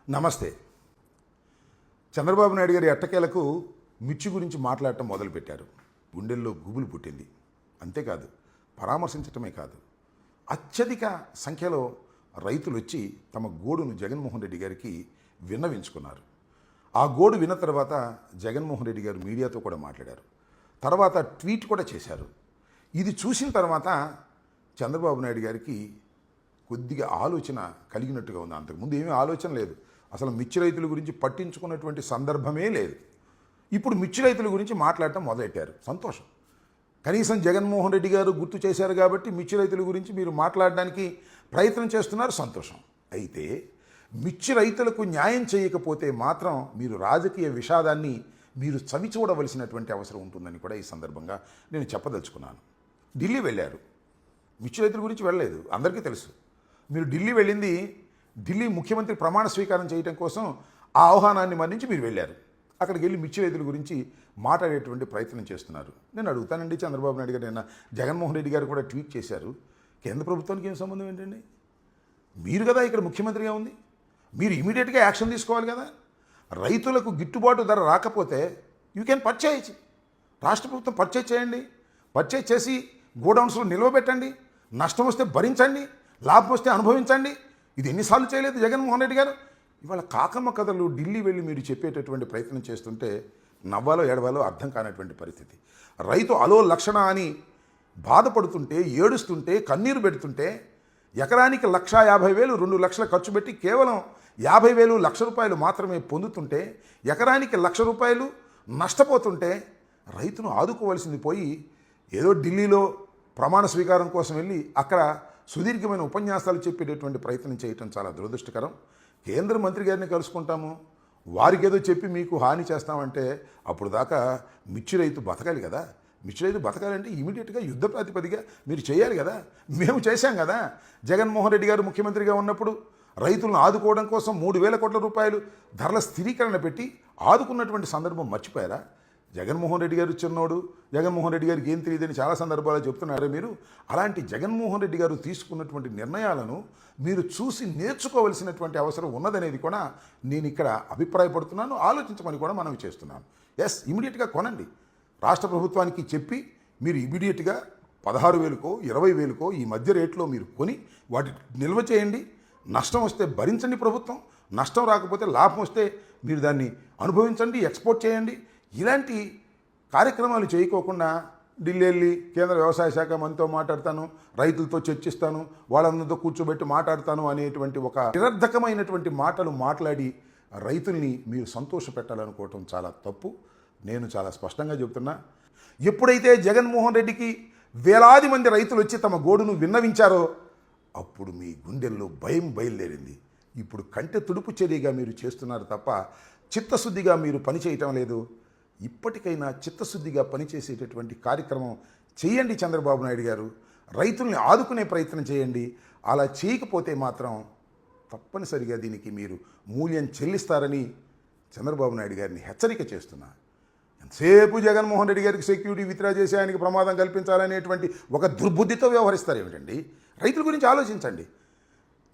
నమస్తే. చంద్రబాబు నాయుడు గారి ఎట్టకేలకు మిర్చి గురించి మాట్లాడటం మొదలుపెట్టారు. గుండెల్లో గుబులు పుట్టింది. అంతేకాదు, పరామర్శించటమే కాదు, అత్యధిక సంఖ్యలో రైతులు వచ్చి తమ గోడును జగన్మోహన్ రెడ్డి గారికి విన్నవించుకున్నారు. ఆ గోడు విన్న తర్వాత జగన్మోహన్ రెడ్డి గారు మీడియాతో కూడా మాట్లాడారు. తర్వాత ట్వీట్ కూడా చేశారు. ఇది చూసిన తర్వాత చంద్రబాబు నాయుడు గారికి కొద్దిగా ఆలోచన కలిగినట్టుగా ఉంది. అంతకుముందు ఏమీ ఆలోచన లేదు. అసలు మిర్చి రైతుల గురించి పట్టించుకున్నటువంటి సందర్భమే లేదు. ఇప్పుడు మిర్చి రైతుల గురించి మాట్లాడటం మొదలెట్టారు. సంతోషం. కనీసం జగన్మోహన్ రెడ్డి గారు గుర్తు చేశారు కాబట్టి మిర్చి రైతుల గురించి మీరు మాట్లాడడానికి ప్రయత్నం చేస్తున్నారు. సంతోషం. అయితే మిర్చి రైతులకు న్యాయం చేయకపోతే మాత్రం మీరు రాజకీయ విషాదాన్ని మీరు చవి చూడవలసినటువంటి అవసరం ఉంటుందని కూడా ఈ సందర్భంగా నేను చెప్పదలుచుకున్నాను. ఢిల్లీ వెళ్ళారు. మిర్చి రైతుల గురించి వెళ్ళలేదు, అందరికీ తెలుసు. మీరు ఢిల్లీ వెళ్ళింది ఢిల్లీ ముఖ్యమంత్రి ప్రమాణ స్వీకారం చేయడం కోసం. ఆ ఆహ్వానాన్ని మన్నించి మీరు వెళ్ళారు. అక్కడికి వెళ్ళి మిర్చి రైతుల గురించి మాట్లాడేటువంటి ప్రయత్నం చేస్తున్నారు. నేను అడుగుతానండి, చంద్రబాబు నాయుడు గారు నిన్న జగన్మోహన్ రెడ్డి గారు కూడా ట్వీట్ చేశారు. కేంద్ర ప్రభుత్వానికి ఏం సంబంధం ఏంటండి? మీరు కదా ఇక్కడ ముఖ్యమంత్రిగా ఉంది. మీరు ఇమీడియట్గా యాక్షన్ తీసుకోవాలి కదా. రైతులకు గిట్టుబాటు ధర రాకపోతే యూ కెన్ పర్చేజ్. రాష్ట్ర ప్రభుత్వం పర్చేజ్ చేయండి. పర్చేజ్ చేసి గోడౌన్స్లో నిల్వ పెట్టండి. నష్టం వస్తే భరించండి, లాభం వస్తే అనుభవించండి. ఇది ఎన్నిసార్లు చేయలేదు జగన్మోహన్ రెడ్డి గారు? ఇవాళ కాకమ్మ కథలు ఢిల్లీ వెళ్ళి మీరు చెప్పేటటువంటి ప్రయత్నం చేస్తుంటే నవ్వాలో ఏడవాలో అర్థం కానటువంటి పరిస్థితి. రైతు అలో లక్షణ అని బాధపడుతుంటే, ఏడుస్తుంటే, కన్నీరు పెడుతుంటే, ఎకరానికి 1,50,000 2 లక్షల ఖర్చు పెట్టి కేవలం 50,000 1,00,000 మాత్రమే పొందుతుంటే, ఎకరానికి 1,00,000 రూపాయలు నష్టపోతుంటే రైతును ఆదుకోవాల్సింది పోయి ఏదో ఢిల్లీలో ప్రమాణ స్వీకారం కోసం వెళ్ళి అక్కడ సుదీర్ఘమైన ఉపన్యాసాలు చెప్పేటటువంటి ప్రయత్నం చేయటం చాలా దురదృష్టకరం. కేంద్ర మంత్రి గారిని కలుసుకుంటాము, వారికి ఏదో చెప్పి మీకు హాని చేస్తామంటే అప్పుడు దాకా మిర్చి రైతు బతకాలి కదా. మిర్చి రైతు బతకాలంటే ఇమీడియట్గా యుద్ధ ప్రాతిపదిగా మీరు చేయాలి కదా. మేము చేశాం కదా. జగన్మోహన్ రెడ్డి గారు ముఖ్యమంత్రిగా ఉన్నప్పుడు రైతులను ఆదుకోవడం కోసం 3,000 కోట్ల రూపాయలు ధరల స్థిరీకరణ పెట్టి ఆదుకున్నటువంటి సందర్భం మర్చిపోయారా? జగన్మోహన్ రెడ్డి గారు చిన్నోడు, జగన్మోహన్ రెడ్డి గారికి ఏం తెలియదని చాలా సందర్భాల్లో చెప్తున్నారే మీరు. అలాంటి జగన్మోహన్ రెడ్డి గారు తీసుకున్నటువంటి నిర్ణయాలను మీరు చూసి నేర్చుకోవలసినటువంటి అవసరం ఉన్నదనేది కూడా నేను ఇక్కడ అభిప్రాయపడుతున్నాను. ఆలోచించమని కూడా మనం చేస్తున్నాను. ఎస్, ఇమీడియట్గా కొనండి. రాష్ట్ర ప్రభుత్వానికి చెప్పి మీరు ఇమీడియట్గా 16,000కో 20,000కో ఈ మధ్య రేట్లో మీరు కొని వాటి నిల్వ చేయండి. నష్టం వస్తే భరించండి ప్రభుత్వం, నష్టం రాకపోతే లాభం వస్తే మీరు దాన్ని అనుభవించండి, ఎక్స్పోర్ట్ చేయండి. ఇలాంటి కార్యక్రమాలు చేయకోకుండా ఢిల్లీ వెళ్ళి కేంద్ర వ్యవసాయ శాఖ మంత్రితో మాట్లాడతాను, రైతులతో చర్చిస్తాను, వాళ్ళందరితో కూర్చోబెట్టి మాట్లాడతాను అనేటువంటి ఒక నిరర్ధకమైనటువంటి మాటలు మాట్లాడి రైతుల్ని మీరు సంతోషపెట్టాలనుకోవటం చాలా తప్పు. నేను చాలా స్పష్టంగా చెబుతున్నా. ఎప్పుడైతే జగన్మోహన్ రెడ్డికి వేలాది మంది రైతులు వచ్చి తమ గోడును విన్నవించారో అప్పుడు మీ గుండెల్లో భయం బయలుదేరింది. ఇప్పుడు కంటె తుడుపు చర్యగా మీరు చేస్తున్నారు తప్ప చిత్తశుద్ధిగా మీరు పని చేయటం లేదు. ఇప్పటికైనా చిత్తశుద్ధిగా పనిచేసేటటువంటి కార్యక్రమం చేయండి చంద్రబాబు నాయుడు గారు. రైతుల్ని ఆదుకునే ప్రయత్నం చేయండి. అలా చేయకపోతే మాత్రం తప్పనిసరిగా దీనికి మీరు మూల్యం చెల్లిస్తారని చంద్రబాబు నాయుడు గారిని హెచ్చరిక చేస్తున్నా. ఎంతసేపు జగన్మోహన్ రెడ్డి గారికి సెక్యూరిటీ విత్డ్రా చేసి ఆయనకి ప్రమాదం కల్పించాలనేటువంటి ఒక దుర్బుద్ధితో వ్యవహరిస్తారు ఏమిటండి? రైతుల గురించి ఆలోచించండి.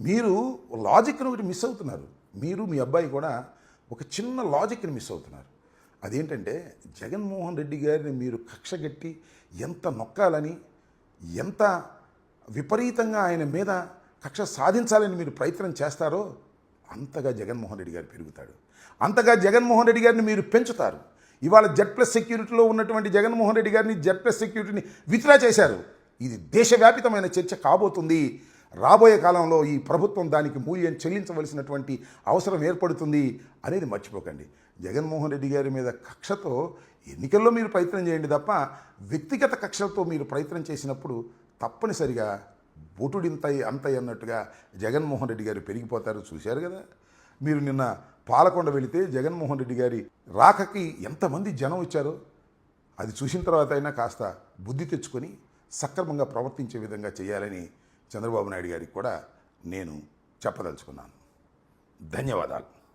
మీరు లాజిక్ను ఒకటి మిస్ అవుతున్నారు. మీరు మీ అబ్బాయి కూడా ఒక చిన్న లాజిక్ని మిస్ అవుతున్నారు. అదేంటంటే జగన్మోహన్ రెడ్డి గారిని మీరు కక్షగట్టి ఎంత నొక్కాలని, ఎంత విపరీతంగా ఆయన మీద కక్ష సాధించాలని మీరు ప్రయత్నం చేస్తారో అంతగా జగన్మోహన్ రెడ్డి గారు పెరుగుతాడు. అంతగా జగన్మోహన్ రెడ్డి గారిని మీరు పెంచుతారు. ఇవాళ Z+ సెక్యూరిటీలో ఉన్నటువంటి జగన్మోహన్ రెడ్డి గారిని Z+ సెక్యూరిటీని విత్డ్రా చేశారు. ఇది దేశవ్యాపితమైన చర్చ కాబోతుంది. రాబోయే కాలంలో ఈ ప్రభుత్వం దానికి మూల్యం చెల్లించవలసినటువంటి అవసరం ఏర్పడుతుంది అనేది మర్చిపోకండి. జగన్మోహన్ రెడ్డి గారి మీద కక్షతో ఎన్నికల్లో మీరు ప్రయత్నం చేయండి తప్ప వ్యక్తిగత కక్షలతో మీరు ప్రయత్నం చేసినప్పుడు తప్పనిసరిగా బొటుడింతై అంతై అన్నట్టుగా జగన్మోహన్ రెడ్డి గారు పెరిగిపోతారు. చూశారు కదా. మీరు నిన్న పాలకొండ వెళితే జగన్మోహన్ రెడ్డి గారి రాకకి ఎంతమంది జనం వచ్చారో అది చూసిన తర్వాత అయినా కాస్త బుద్ధి తెచ్చుకొని సక్రమంగా ప్రవర్తించే విధంగా చేయాలని చంద్రబాబు నాయుడు గారికి కూడా నేను చెప్పదలుచుకున్నాను. ధన్యవాదాలు.